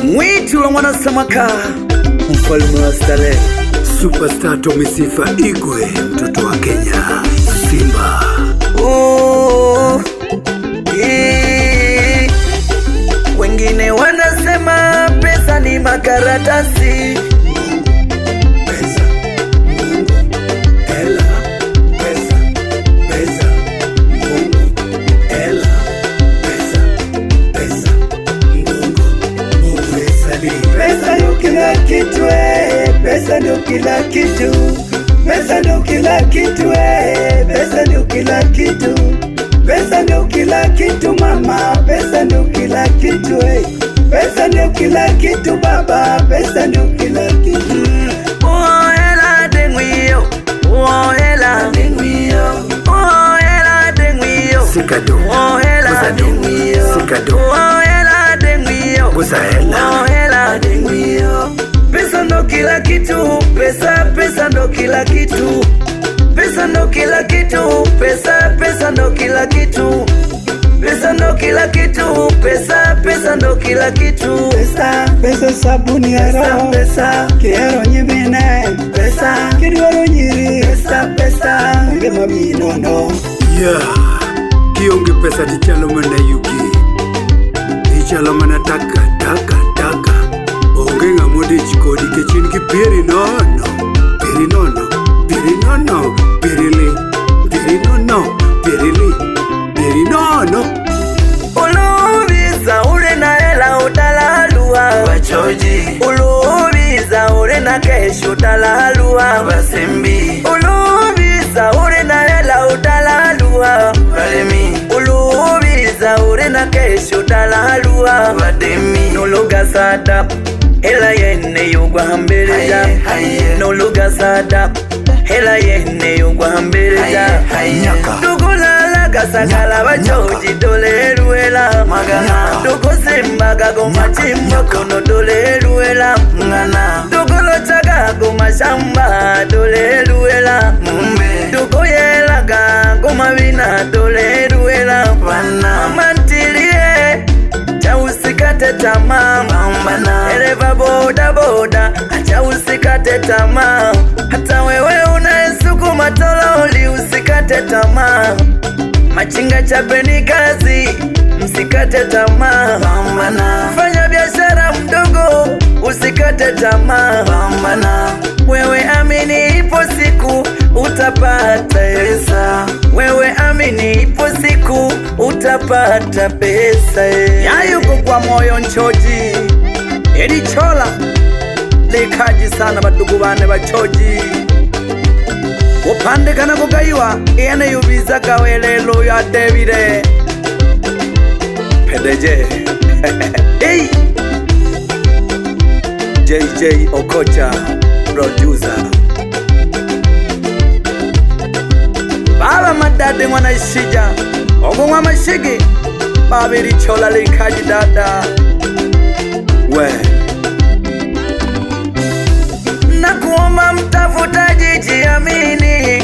Mwitu wa mwana samaka, mfalme wa starehe, superstar Tommy Sifa Igwe, mtoto wa Kenya, Simba. Wengine wanasema pesa ni makaratasi, pesa ndio kila kitu, pesa ndio kila kitu, pesa ndio kila kitu, pesa ndio kila kitu mama, pesa ndio kila kitu, pesa ndio kila kitu baba, pesa ndio kila kitu. Oh hela denguio, oh hela denguio, oh hela denguio, sikado, oh hela denguio, sikado, oh hela denguio, buza hela, oh hela denguio. Pesa ndo kila kitu, pesa ndo kila kitu, pesa ndo kila kitu, pesa ndo kila kitu, pesa ndo kila kitu, pesa ndo kila kitu. Pesa sabuni ya roho, pesa kero nyimine, pesa kiriwaro nyiri, pesa ngema minono. Kionge pesa tichalo mana yuki, tichalo mana taka. Onge ngamode chikodi kechin ki piri nono, piri nono, piri nono, pirili, piri nono, pirili, piri nono. Ulubiza ule na hela utalalua wachoji, ulubiza ule na kesho utalalua wasembi, ulubiza ule na hela utalalua walemi, ulubiza ule na kesho utalalua wademi. Nuluga sada hela yene yugwa hambeleja, nuluga sada hela yene yugwa hambeleja. Dugula gasakala bachoji dole ruela magana, dugo simbaga goma chimbo kono dole ruela ngana, dugulo chaga goma shamba dole ruela mumbe, dugo yelaga goma vina dole ruela wana. Mantilie cha usikate tamaa, dereva boda boda acha usikate tamaa, hata wewe unaesukuma toroli usikate tamaa. Machinga chapeni kazi, msikate tamaa. Fanya biashara mdogo, usikate tamaa. Wewe amini ipo siku utapata pesa, wewe amini ipo siku utapata pesa. Yayuko kwa moyo nchoji, eri chola lekaji sana badugu bane bachoji. Upande kana kugaiwa ene yubiza kawelelo ya Davide PDG hey JJ Okocha producer. Baba madade mwana ishija ogo mwa mashigi babiri chola lekaji dada we. Nakuomba mtafutaji jiamini,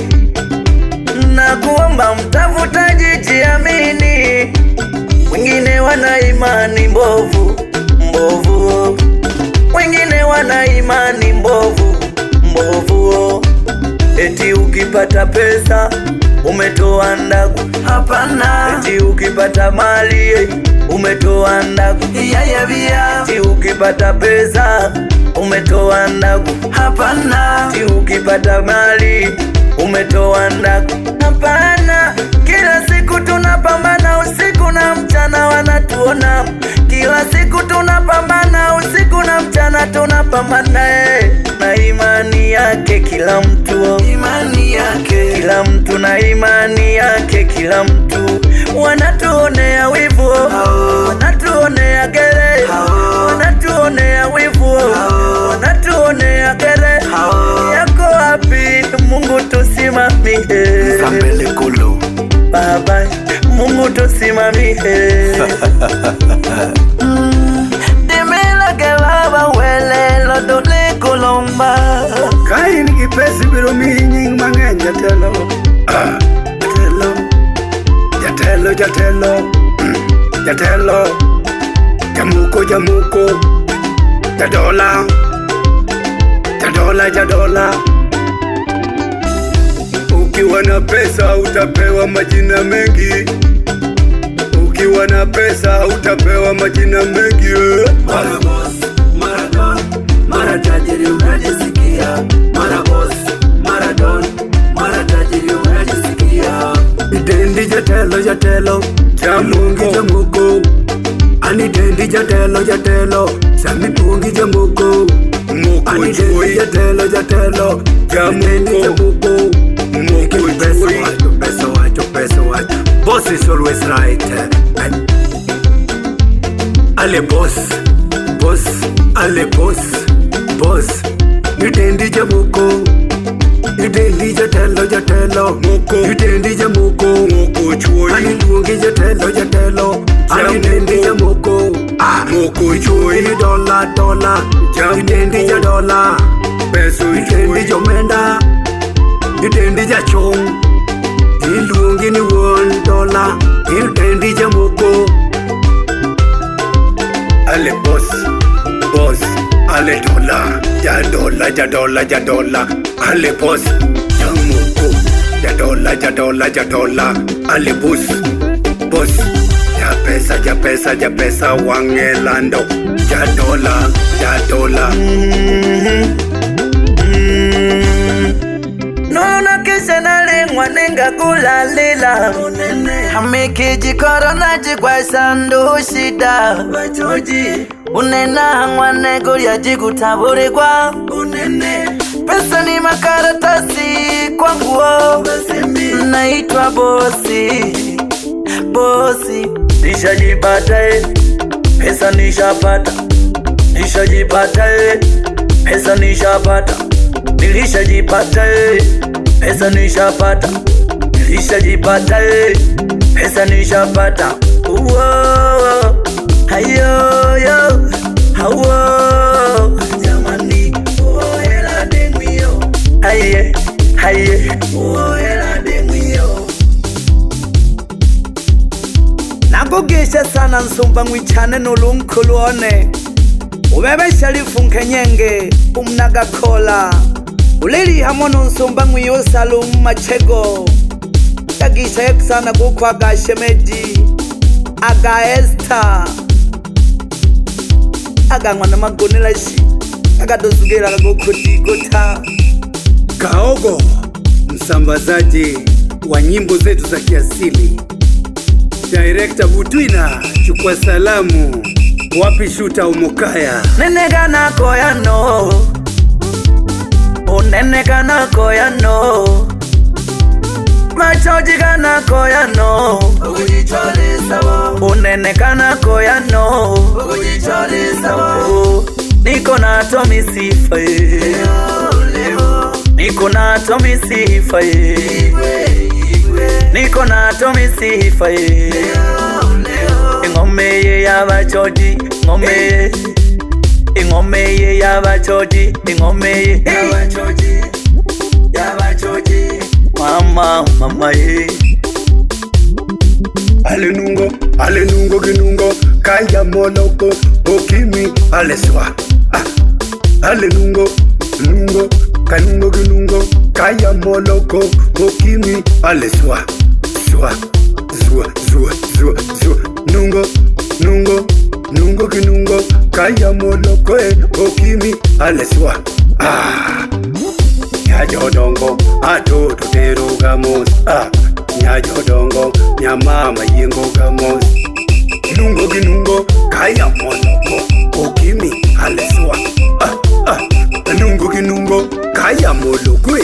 nakuomba mtafutaji jiamini. Wengine wana imani mbovu, wengine wana imani mbovu, eti ukipata pesa umetoa ndagu. Hapana. Eti ukipata mali umetoa ndagu. Eti ukipata pesa umetoa ndagu. Hapana. Eti ukipata mali umetoa ndagu. Hapana. Kila siku tunapambana usiku na mchana wanatuona, kila siku tunapambana usiku na mchana tunapambana na imani yake kila mtu, imani yake kila mtu na imani yake kila mtu. Wanatuonea wivu, wanatuonea gere, wanatuonea wivu, wanatuonea gere. Yako wapi Mungu tusimamie, Zambele kulu baba Mungu tusimamie. Dimela ke baba wele lo dole kolomba, Kai ni kipesi biro minyi mang'eny jatelo, jatelo, jatelo, jatelo, jamuko jadola jadola jadola. Ukiwa na pesa utapewa majina mengi, ukiwa na pesa utapewa majina mengi. Mara boss, mara don, mara tajiri unajisikia. Mara boss, mara don, mara tajiri unajisikia. Dendi jatelo jatelo, jamungi jamuko. Ani dendi jatelo jatelo, samipungi jamuko. Ani dendi jatelo jatelo, jamuko jamuko. Pesa wacho. Boss is always right. Ale boss, ale boss. Nitendi jamuko, nitendi jatelo, nitendi jamuko. Ani luongi jatelo, ani nitendi jamuko. Moko chui dola, nitendi jadola. Peso nitendi jomenda, nitendi jachong. Iluongi ni $1, nitendi jamuko. Ale boss, ale jadola. Ale boss, jamuko. Jadola. Ale boss. Ya pesa wangelando. Jadola. Nona kisha nalengwa nenga kulalila. Hamiki jikoro na jikwa sandu shida. Unena hangwane kulia jikutaburi kwa. Pesa ni makaratasi kwa nguo. Naitwa bosi. Nishajipata pesa nishapata. Nishajipata pesa nishapata. Nilishajipata pesa nishapata. Nilishajipata pesa nishapata. Hayo hawo jamani, hela dengwio. Haye hela dengwio. Nakugisha sana nsumba ngwichane nolunkhulwane. Ubebe Sharifu Nkenyenge umnagakola. Uleli hamono nsumba ngwiyo Salum Machego. Tagisha yekusana kukwa Gashemedi, aga Esther, aga mwana magonelashi, aga dozugera kutigota. Kaogo, msambazaji wa nyimbo zetu za kiasili. Director Butwina, chukua salamu. Wapi Shuta Umukaya? Nenekana koyano, unenekana koyano. Machoji kana koyano, ujichole sawa. Unenekana koyano, ujichole sawa. Niko na Tommy Sifa, niko na Tommy Sifa, niko na Tommy Sifa. Ngome ya bachoji, ngome ya bachoji, ngome ya bachoji. Mama Alenungo ginungo kaya moloko okimi aleswa. Alenungo kanungo ginungo kaya moloko okimi aleswa. Zua nungo ginungo kaya moloko okimi aleswa. Nyajodongo atoto terugamos. Nyajodongo nyamama yingogamos. Nungo ginungo kaya moloko okimi aleswa. Nungo ginungo kaya moloko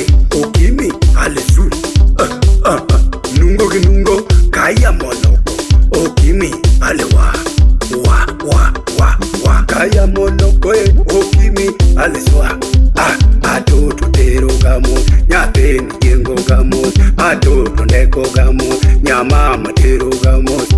okimi alesu. Nungo ginungo kaya moloko okimi alewa. Wa kaya moloko okimi aleswa. Atoto terugamos, nyapeni yengogamos. Atoto nekogamos, nyamama terugamos.